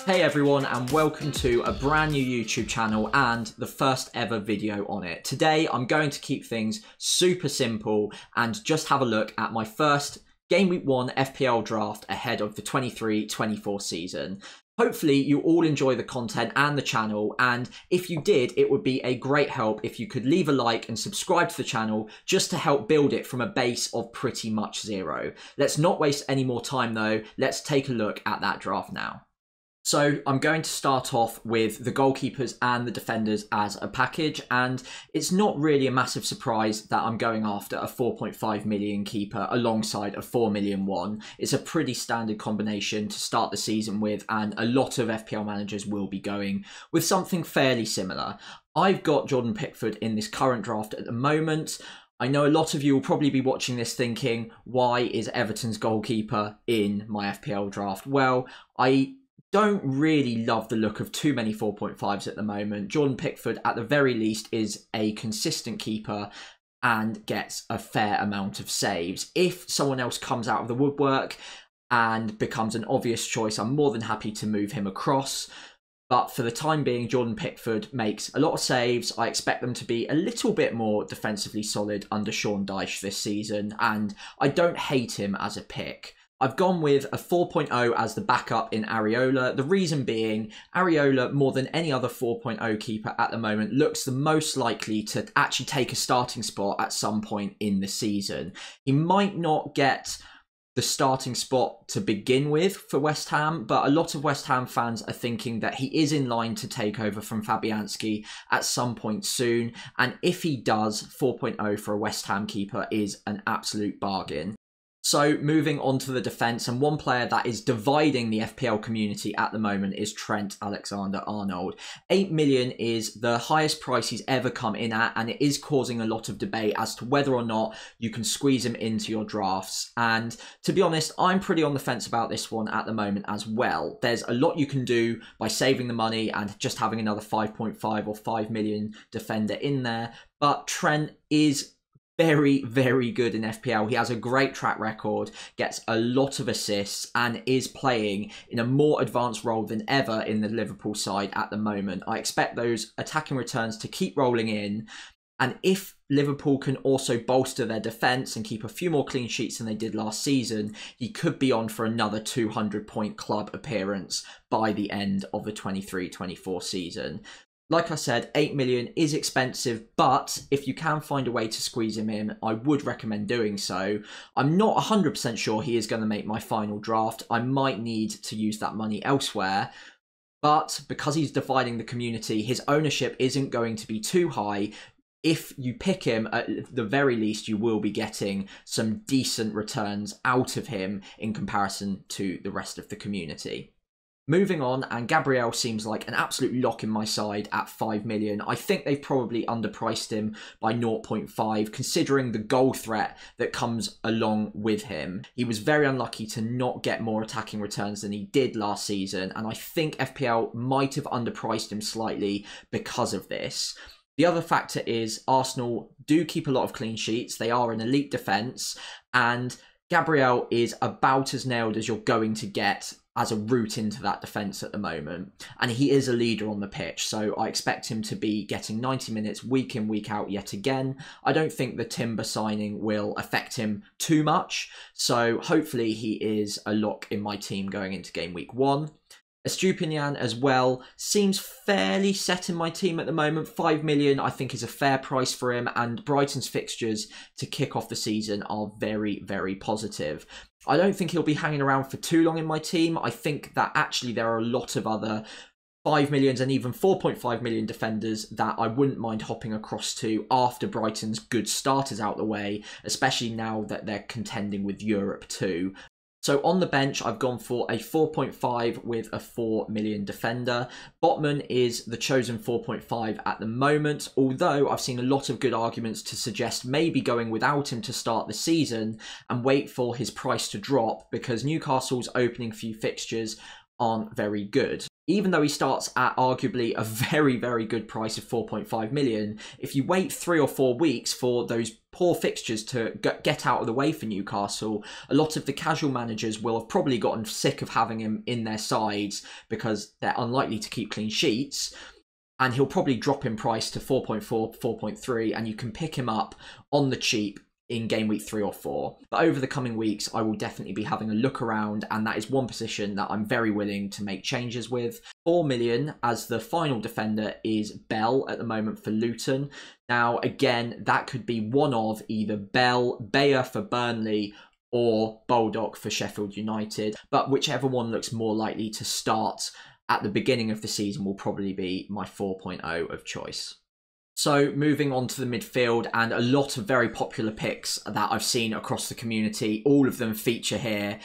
Hey everyone, and welcome to a brand new YouTube channel and the first ever video on it. Today I'm going to keep things super simple and just have a look at my first Game Week 1 FPL draft ahead of the 23-24 season. Hopefully you all enjoy the content and the channel, and if you did, it would be a great help if you could leave a like and subscribe to the channel just to help build it from a base of pretty much zero. Let's not waste any more time though, let's take a look at that draft now. So I'm going to start off with the goalkeepers and the defenders as a package, and it's not really a massive surprise that I'm going after a 4.5 million keeper alongside a 4 million one. It's a pretty standard combination to start the season with, and a lot of FPL managers will be going with something fairly similar. I've got Jordan Pickford in this current draft at the moment. I know a lot of you will probably be watching this thinking, why is Everton's goalkeeper in my FPL draft? Well, I don't really love the look of too many 4.5s at the moment. Jordan Pickford, at the very least, is a consistent keeper and gets a fair amount of saves. If someone else comes out of the woodwork and becomes an obvious choice, I'm more than happy to move him across. But for the time being, Jordan Pickford makes a lot of saves. I expect them to be a little bit more defensively solid under Sean Dyche this season, and I don't hate him as a pick. I've gone with a 4.0 as the backup in Areola. The reason being, Areola, more than any other 4.0 keeper at the moment, looks the most likely to actually take a starting spot at some point in the season. He might not get the starting spot to begin with for West Ham, but a lot of West Ham fans are thinking that he is in line to take over from Fabianski at some point soon. And if he does, 4.0 for a West Ham keeper is an absolute bargain. So moving on to the defence, and one player that is dividing the FPL community at the moment is Trent Alexander-Arnold. 8 million is the highest price he's ever come in at, and it is causing a lot of debate as to whether or not you can squeeze him into your drafts. And to be honest, I'm pretty on the fence about this one at the moment as well. There's a lot you can do by saving the money and just having another 5.5 or 5 million defender in there, but Trent is very, very good in FPL. He has a great track record, gets a lot of assists, and is playing in a more advanced role than ever in the Liverpool side at the moment. I expect those attacking returns to keep rolling in, and if Liverpool can also bolster their defence and keep a few more clean sheets than they did last season, he could be on for another 200-point club appearance by the end of the 23-24 season. Like I said, 8 million is expensive, but if you can find a way to squeeze him in, I would recommend doing so. I'm not 100% sure he is going to make my final draft. I might need to use that money elsewhere. But because he's dividing the community, his ownership isn't going to be too high. If you pick him, at the very least, you will be getting some decent returns out of him in comparison to the rest of the community. Moving on, and Gabriel seems like an absolute lock in my side at 5 million. I think they've probably underpriced him by 0.5, considering the goal threat that comes along with him. He was very unlucky to not get more attacking returns than he did last season, and I think FPL might have underpriced him slightly because of this. The other factor is Arsenal do keep a lot of clean sheets. They are an elite defence, and Gabriel is about as nailed as you're going to get as a route into that defence at the moment. And he is a leader on the pitch, so I expect him to be getting 90 minutes week in, week out yet again. I don't think the Timber signing will affect him too much, so hopefully he is a lock in my team going into game week 1. Estupinian as well seems fairly set in my team at the moment. 5 million I think is a fair price for him, and Brighton's fixtures to kick off the season are very, very positive. I don't think he'll be hanging around for too long in my team. I think that actually there are a lot of other 5 millions and even 4.5 million defenders that I wouldn't mind hopping across to after Brighton's good start is out the way, especially now that they're contending with Europe too. So on the bench, I've gone for a 4.5 with a 4 million defender. Botman is the chosen 4.5 at the moment, although I've seen a lot of good arguments to suggest maybe going without him to start the season and wait for his price to drop because Newcastle's opening few fixtures aren't very good. even though he starts at arguably a very, very good price of 4.5 million, if you wait 3 or 4 weeks for those poor fixtures to get out of the way for Newcastle, a lot of the casual managers will have probably gotten sick of having him in their sides because they're unlikely to keep clean sheets. And he'll probably drop in price to 4.4, 4.3, and you can pick him up on the cheap in game week 3 or 4. But over the coming weeks, I will definitely be having a look around, and that is one position that I'm very willing to make changes with. 4 million as the final defender is Bell at the moment for Luton. Now, again, that could be one of either Bell, Bayer for Burnley, or Baldock for Sheffield United. But whichever one looks more likely to start at the beginning of the season will probably be my 4.0 of choice. So moving on to the midfield, and a lot of very popular picks that I've seen across the community, all of them feature here.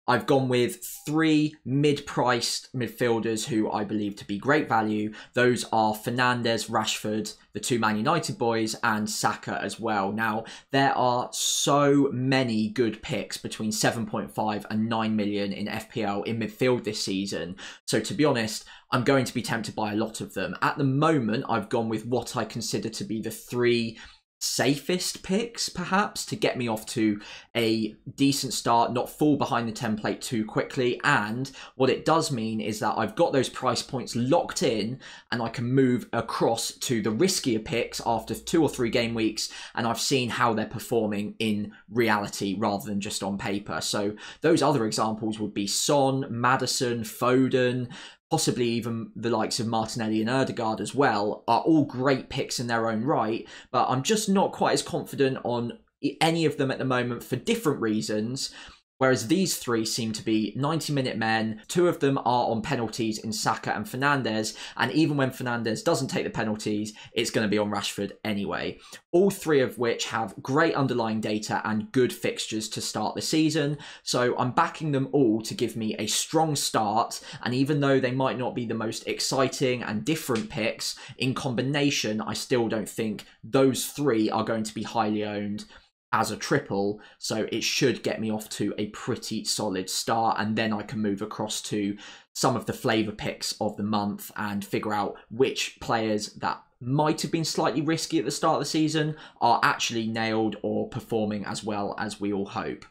I've gone with 3 mid-priced midfielders who I believe to be great value. Those are Fernandes, Rashford, the 2 Man United boys, and Saka as well. Now, there are so many good picks between 7.5 and 9 million in FPL in midfield this season. So to be honest, I'm going to be tempted by a lot of them. At the moment, I've gone with what I consider to be the 3 safest picks, perhaps, to get me off to a decent start, not fall behind the template too quickly. And what it does mean is that I've got those price points locked in, and I can move across to the riskier picks after 2 or 3 game weeks, and I've seen how they're performing in reality rather than just on paper. So those other examples would be Son, Maddison, Foden, possibly even the likes of Martinelli and Ødegaard as well, are all great picks in their own right, but I'm just not quite as confident on any of them at the moment for different reasons. Whereas these 3 seem to be 90-minute men. 2 of them are on penalties in Saka and Fernandes, and even when Fernandes doesn't take the penalties, it's going to be on Rashford anyway. All 3 of which have great underlying data and good fixtures to start the season, so I'm backing them all to give me a strong start, and even though they might not be the most exciting and different picks, in combination, I still don't think those 3 are going to be highly owned as a triple, so it should get me off to a pretty solid start, and then I can move across to some of the flavour picks of the month and figure out which players that might have been slightly risky at the start of the season are actually nailed or performing as well as we all hope.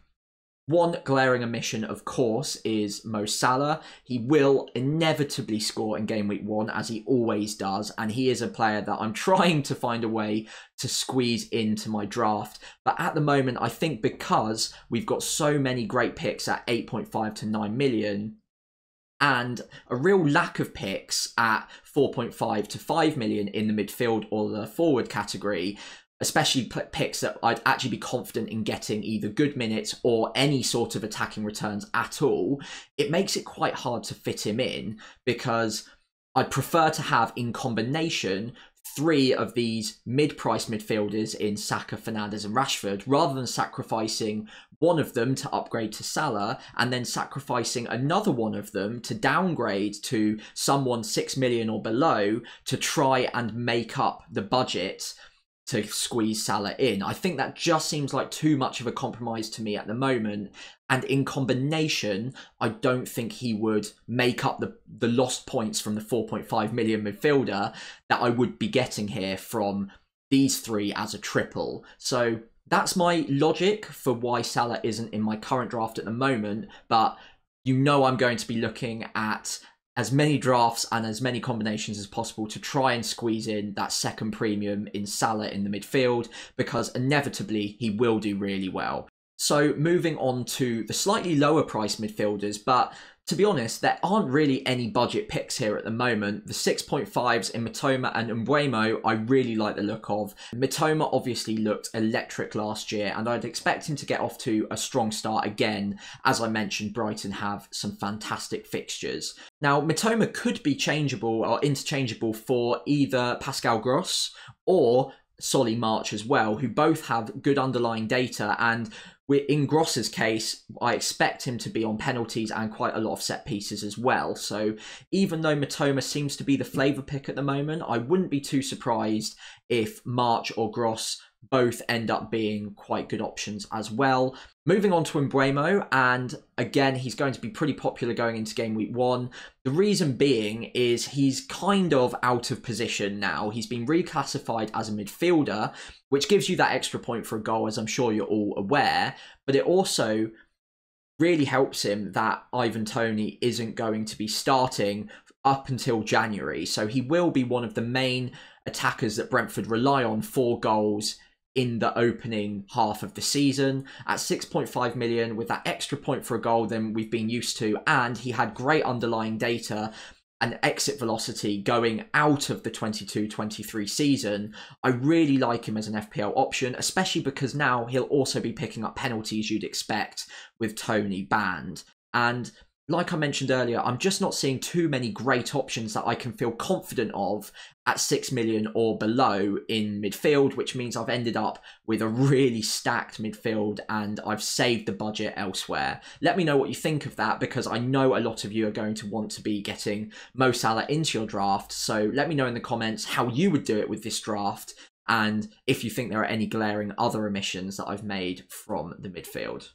One glaring omission, of course, is Mo Salah. He will inevitably score in game week 1, as he always does, and he is a player that I'm trying to find a way to squeeze into my draft. But at the moment, I think because we've got so many great picks at 8.5 to 9 million, and a real lack of picks at 4.5 to 5 million in the midfield or the forward category, especially picks that I'd actually be confident in getting either good minutes or any sort of attacking returns at all, it makes it quite hard to fit him in, because I'd prefer to have in combination 3 of these mid-price midfielders in Saka, Fernandes and Rashford, rather than sacrificing one of them to upgrade to Salah and then sacrificing another one of them to downgrade to someone 6 million or below to try and make up the budget to squeeze Salah in. I think that just seems like too much of a compromise to me at the moment. And in combination, I don't think he would make up the lost points from the 4.5 million midfielder that I would be getting here from these 3 as a triple. So that's my logic for why Salah isn't in my current draft at the moment. But you know I'm going to be looking at as many drafts and as many combinations as possible to try and squeeze in that second premium in Salah in the midfield, because inevitably he will do really well. So moving on to the slightly lower price midfielders, but to be honest, there aren't really any budget picks here at the moment. The 6.5s in Mitoma and Mbeumo, I really like the look of. Mitoma obviously looked electric last year, and I'd expect him to get off to a strong start again. As I mentioned, Brighton have some fantastic fixtures. Now, Mitoma could be changeable or interchangeable for either Pascal Gross or Solly March as well, who both have good underlying data, and in Gross's case, I expect him to be on penalties and quite a lot of set pieces as well. So even though Mitoma seems to be the flavour pick at the moment, I wouldn't be too surprised if March or Gross both end up being quite good options as well. Moving on to Mbeumo, and again, he's going to be pretty popular going into game week 1. The reason being is he's kind of out of position now. He's been reclassified as a midfielder, which gives you that extra point for a goal, as I'm sure you're all aware, but it also really helps him that Ivan Toney isn't going to be starting up until January. So he will be one of the main attackers that Brentford rely on for goals in the opening half of the season. At 6.5 million, with that extra point for a goal than we've been used to, and he had great underlying data and exit velocity going out of the 22-23 season, I really like him as an FPL option, especially because now he'll also be picking up penalties you'd expect with Toney banned. And like I mentioned earlier, I'm just not seeing too many great options that I can feel confident of at 6 million or below in midfield, which means I've ended up with a really stacked midfield and I've saved the budget elsewhere. Let me know what you think of that, because I know a lot of you are going to want to be getting Mo Salah into your draft. So let me know in the comments how you would do it with this draft, and if you think there are any glaring other omissions that I've made from the midfield.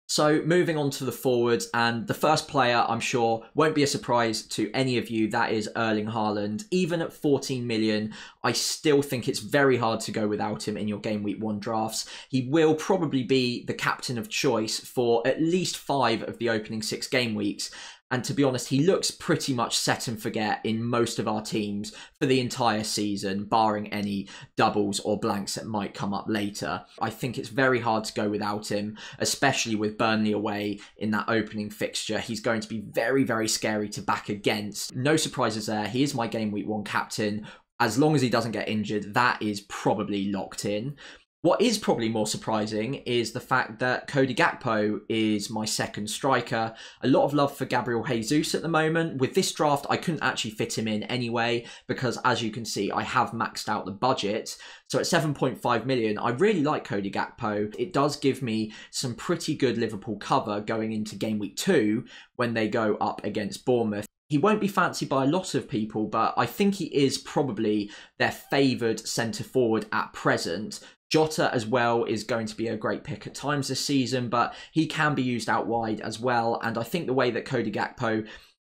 So moving on to the forwards, and the first player I'm sure won't be a surprise to any of you, that is Erling Haaland. Even at 14 million, I still think it's very hard to go without him in your game week 1 drafts. He will probably be the captain of choice for at least 5 of the opening 6 game weeks. And to be honest, he looks pretty much set and forget in most of our teams for the entire season, barring any doubles or blanks that might come up later. I think it's very hard to go without him, especially with Burnley away in that opening fixture. He's going to be very, very scary to back against. No surprises there. He is my game week 1 captain. As long as he doesn't get injured, that is probably locked in. What is probably more surprising is the fact that Cody Gakpo is my second striker. A lot of love for Gabriel Jesus at the moment. With this draft, I couldn't actually fit him in anyway, because as you can see, I have maxed out the budget. So at 7.5 million, I really like Cody Gakpo. It does give me some pretty good Liverpool cover going into game week 2 when they go up against Bournemouth. He won't be fancied by a lot of people, but I think he is probably their favoured centre-forward at present. Jota as well is going to be a great pick at times this season, but he can be used out wide as well. And I think the way that Cody Gakpo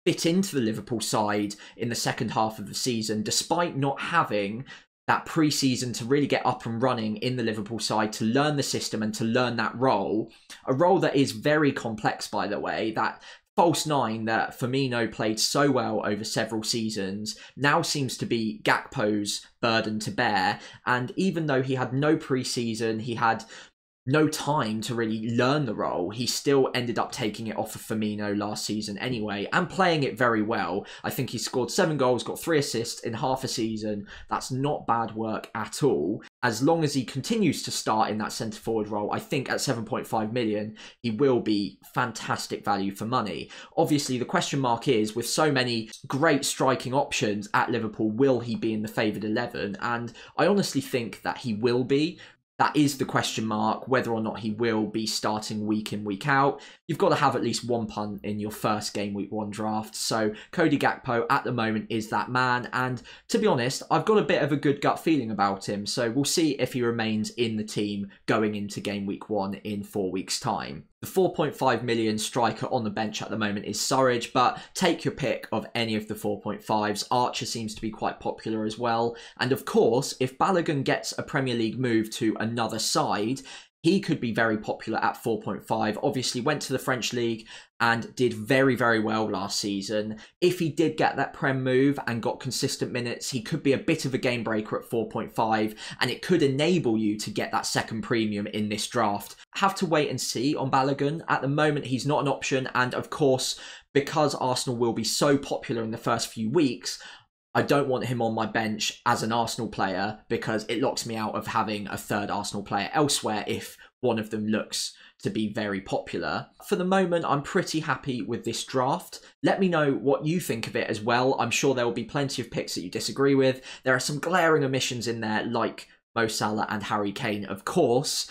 fit into the Liverpool side in the second half of the season, despite not having that pre-season to really get up and running in the Liverpool side, to learn the system and to learn that role, a role that is very complex, by the way, that false 9 that Firmino played so well over several seasons now seems to be Gakpo's burden to bear. And even though he had no pre-season, he had no time to really learn the role, he still ended up taking it off of Firmino last season anyway, and playing it very well. I think he scored 7 goals, got 3 assists in half a season. That's not bad work at all. As long as he continues to start in that centre-forward role, I think at 7.5 million, he will be fantastic value for money. Obviously, the question mark is, with so many great striking options at Liverpool, will he be in the favoured 11? And I honestly think that he will be. That is the question mark, whether or not he will be starting week in, week out. You've got to have at least one punt in your first game week 1 draft. So Cody Gakpo at the moment is that man. And to be honest, I've got a bit of a good gut feeling about him. So we'll see if he remains in the team going into game week 1 in 4 weeks' time. The 4.5 million striker on the bench at the moment is Surridge, but take your pick of any of the 4.5s. Archer seems to be quite popular as well. And of course, if Balogun gets a Premier League move to another side, he could be very popular at 4.5. Obviously went to the French League and did very, very well last season. If he did get that Prem move and got consistent minutes, he could be a bit of a game breaker at 4.5, and it could enable you to get that second premium in this draft. Have to wait and see on Balogun. At the moment, he's not an option, and of course, because Arsenal will be so popular in the first few weeks, I don't want him on my bench as an Arsenal player, because it locks me out of having a third Arsenal player elsewhere if one of them looks to be very popular. For the moment, I'm pretty happy with this draft. Let me know what you think of it as well. I'm sure there will be plenty of picks that you disagree with. There are some glaring omissions in there, like Mo Salah and Harry Kane, of course.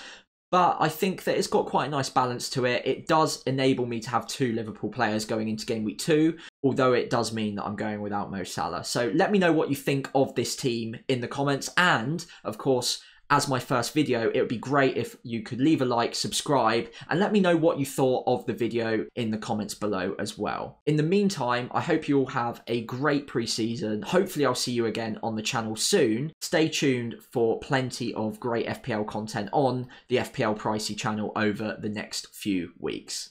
But I think that it's got quite a nice balance to it. It does enable me to have 2 Liverpool players going into game week 2, although it does mean that I'm going without Mo Salah. So let me know what you think of this team in the comments. And, of course, as my first video, it would be great if you could leave a like, subscribe, and let me know what you thought of the video in the comments below as well. In the meantime, I hope you all have a great pre-season. Hopefully I'll see you again on the channel soon. Stay tuned for plenty of great FPL content on the FPL Pricey channel over the next few weeks.